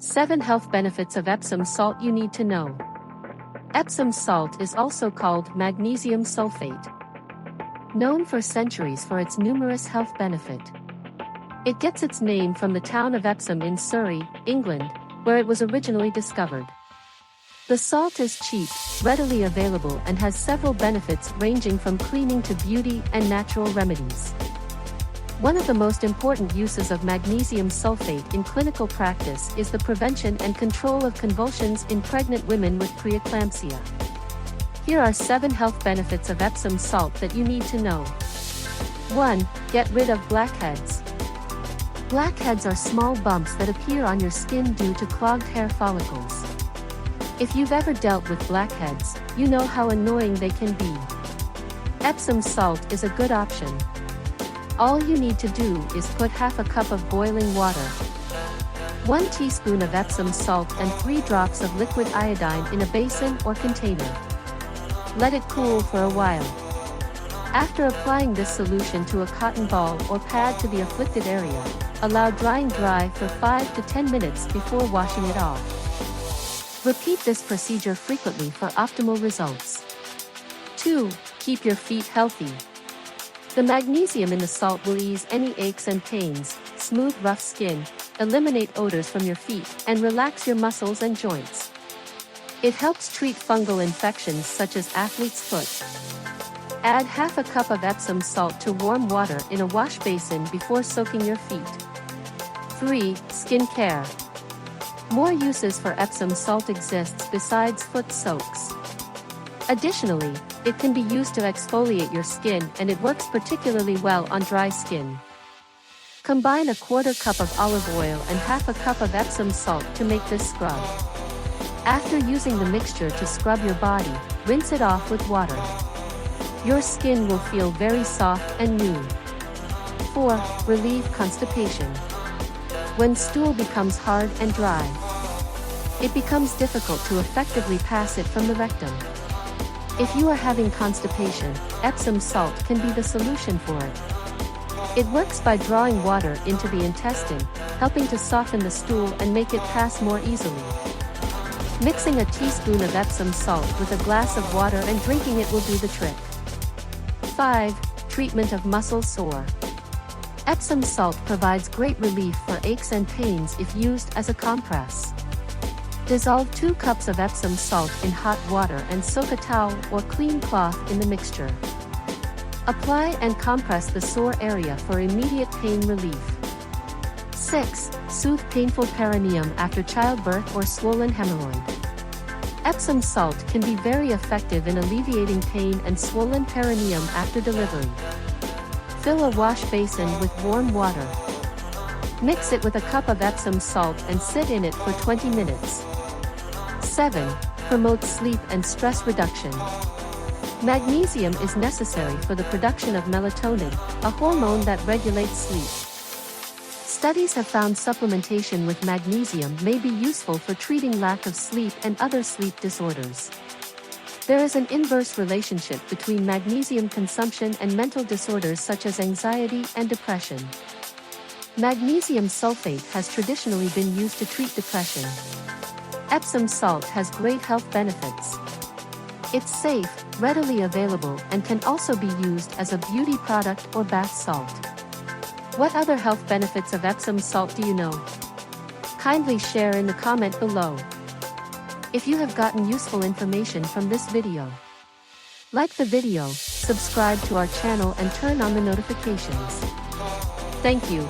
7 Health Benefits of Epsom Salt You Need to Know. Epsom salt is also called magnesium sulfate. Known for centuries for its numerous health benefits. It gets its name from the town of Epsom in Surrey, England, where it was originally discovered. The salt is cheap, readily available and has several benefits ranging from cleaning to beauty and natural remedies. One of the most important uses of magnesium sulfate in clinical practice is the prevention and control of convulsions in pregnant women with preeclampsia. Here are 7 health benefits of Epsom salt that you need to know. 1. Get rid of blackheads. Blackheads are small bumps that appear on your skin due to clogged hair follicles. If you've ever dealt with blackheads, you know how annoying they can be. Epsom salt is a good option. All you need to do is put half a cup of boiling water, 1 teaspoon of Epsom salt and 3 drops of liquid iodine in a basin or container. Let it cool for a while. After applying this solution to a cotton ball or pad to the afflicted area, allow drying dry for 5 to 10 minutes before washing it off. Repeat this procedure frequently for optimal results. 2. Keep your feet healthy. The magnesium in the salt will ease any aches and pains, smooth rough skin, eliminate odors from your feet, and relax your muscles and joints. It helps treat fungal infections such as athlete's foot. Add half a cup of Epsom salt to warm water in a wash basin before soaking your feet. 3. Skin care. More uses for Epsom salt exists besides foot soaks. Additionally, it can be used to exfoliate your skin and it works particularly well on dry skin. Combine a 1/4 cup of olive oil and half a cup of Epsom salt to make this scrub. After using the mixture to scrub your body, rinse it off with water. Your skin will feel very soft and new. 4. Relieve constipation. When stool becomes hard and dry, it becomes difficult to effectively pass it from the rectum. If you are having constipation, Epsom salt can be the solution for it. It works by drawing water into the intestine, helping to soften the stool and make it pass more easily. Mixing a teaspoon of Epsom salt with a glass of water and drinking it will do the trick. 5. Treatment of muscle sore. Epsom salt provides great relief for aches and pains if used as a compress. Dissolve 2 cups of Epsom salt in hot water and soak a towel or clean cloth in the mixture. Apply and compress the sore area for immediate pain relief. 6. Soothe painful perineum after childbirth or swollen hemorrhoid. Epsom salt can be very effective in alleviating pain and swollen perineum after delivery. Fill a wash basin with warm water. Mix it with a cup of Epsom salt and sit in it for 20 minutes. 7. Promote sleep and stress reduction. Magnesium is necessary for the production of melatonin, a hormone that regulates sleep. Studies have found supplementation with magnesium may be useful for treating lack of sleep and other sleep disorders. There is an inverse relationship between magnesium consumption and mental disorders such as anxiety and depression. Magnesium sulfate has traditionally been used to treat depression. Epsom salt has great health benefits. It's safe, readily available, and can also be used as a beauty product or bath salt. What other health benefits of Epsom salt do you know? Kindly share in the comment below. If you have gotten useful information from this video, like the video, subscribe to our channel and turn on the notifications. Thank you.